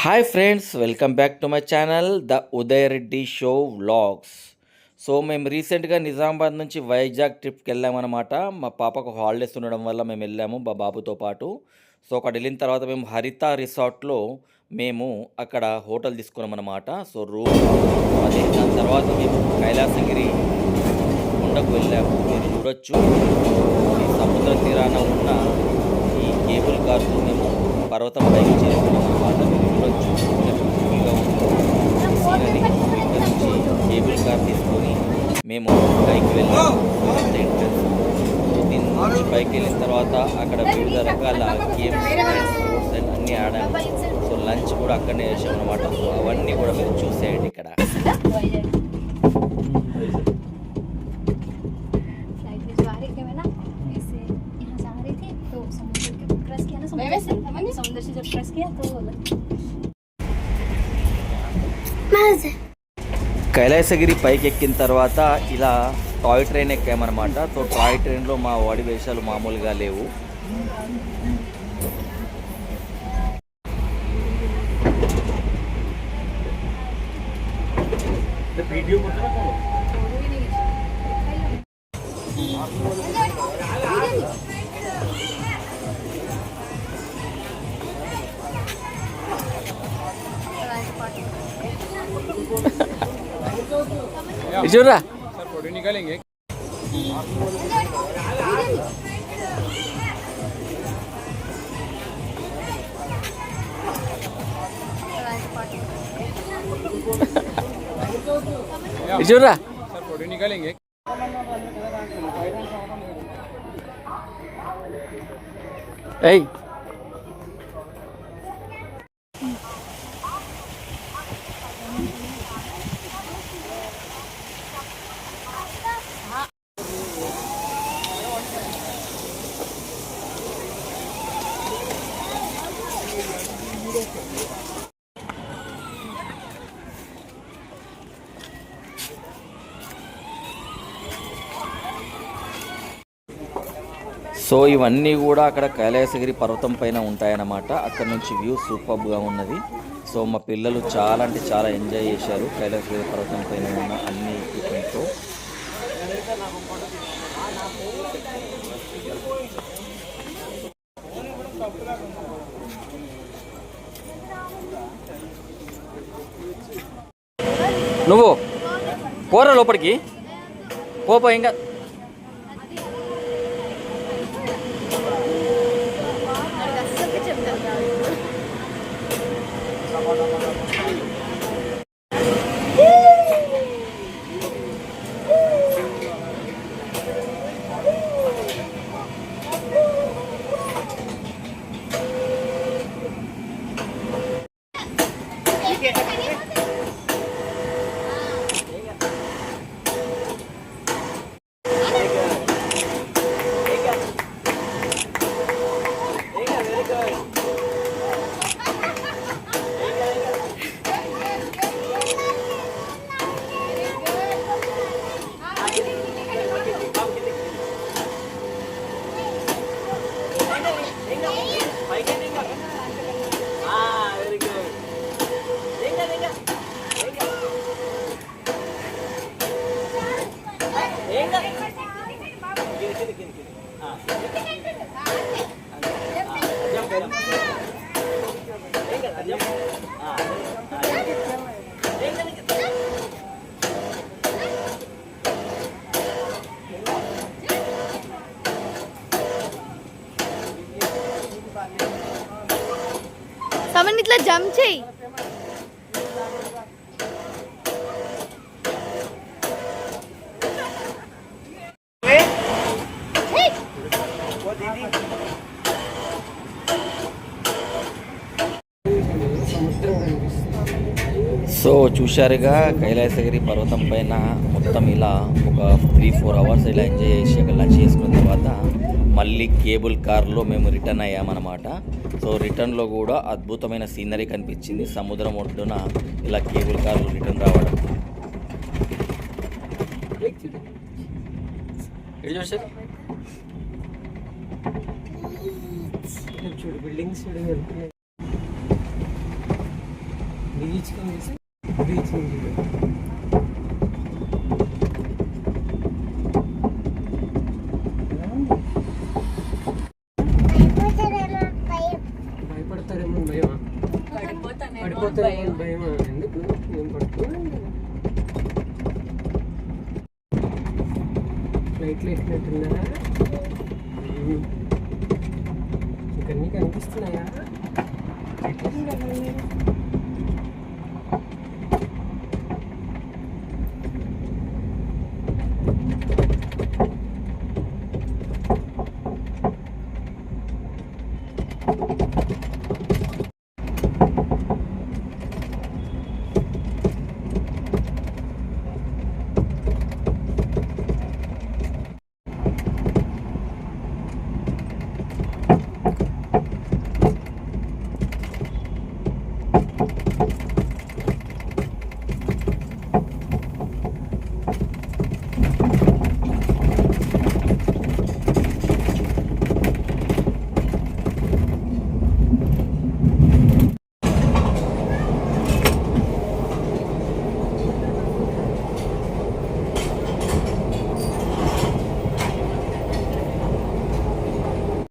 Hi friends, welcome back to my channel the Uday Reddy show vlogs. So మేము రీసెంట్గా నిజామాబాద్ నుంచి వైజాగ్ ట్రిప్కి వెళ్ళామన్నమాట. మా పాపకు హాలిడేస్ ఉండడం వల్ల మేము వెళ్ళాము మా బాబుతో పాటు. సో అక్కడ వెళ్ళిన తర్వాత మేము హరిత రిసార్ట్లో మేము అక్కడ హోటల్ తీసుకున్నామన్నమాట. సో రూమ్ అదే దాని తర్వాత మేము కైలాసగిరి కొండకు వెళ్ళాము. మీరు చూడొచ్చు, ఈ సముద్ర తీరాన ఉన్న ఈ కేబుల్ కార్తో మేము పర్వతం పైకి చేరుకున్నాం అన్నమాట. మీరు చూడొచ్చు బ్యూటిఫుల్గా ఉంది సీనరీ. ఇక్కడ నుంచి కేబుల్ కార్ తీసుకొని మేము పైకి వెళ్ళాము. ఎంట్రన్స్. సో దీని నుంచి పైకి వెళ్ళిన తర్వాత అక్కడ వివిధ రకాల గేమ్స్ స్పోర్ట్స్ అండ్ అన్నీ ఆడాము. సో లంచ్ కూడా అక్కడనే చేసాం అనమాట. సో అవన్నీ కూడా మీరు చూసేయండి ఇక్కడ. కైలాసగిరి పైకి ఎక్కిన తర్వాత ఇలా టాయ్ ట్రైన్ ఎక్కామన్నమాట. సో టాయ్ ట్రైన్లో మా వాడి వేషాలు మామూలుగా లేవు. చూడరా फोटो निकालेंगे. చూడరా सर फोटो निकालेंगे. ఏయ్ సో ఇవన్నీ కూడా అక్కడ కైలాసగిరి పర్వతం పైన ఉంటాయన్నమాట. అక్కడ నుంచి వ్యూ సూపర్గా ఉన్నది. సో మా పిల్లలు చాలా అంటే చాలా ఎంజాయ్ చేశారు కైలాసగిరి పర్వతం పైన ఉన్న అన్ని ఎక్విప్మెంట్తో. నువ్వు పోరా లోపలికి, పోపో ఇంకా. సమన్ ఇట్లా జంప్ చేయి. సో చూశారుగా కైలాసగిరి పర్వతం పైన మొత్తం ఇలా ఒక 3-4 అవర్స్ ఇలా ఎంజాయ్ చేసి అక్కడ లంచ్ చేసుకున్న తర్వాత మళ్ళీ కేబుల్ కార్లో మేము రిటర్న్ అయ్యామన్నమాట. సో రిటర్న్లో కూడా అద్భుతమైన సీనరీ కనిపించింది. సముద్రం ఒడ్డున ఇలా కేబుల్ కార్లో రిటర్న్ రావడం. బీచ్ కనిపిస్తే బీచ్ ఉంది. భయపడతారేమో భయమా? పడిపోతారేమో భయమా? ఎందుకు నేను పడుతున్నాను కదా. ఫ్లైట్లో ఎక్కినట్టున్నారా? ఇంకన్నీ కనిపిస్తున్నాయా?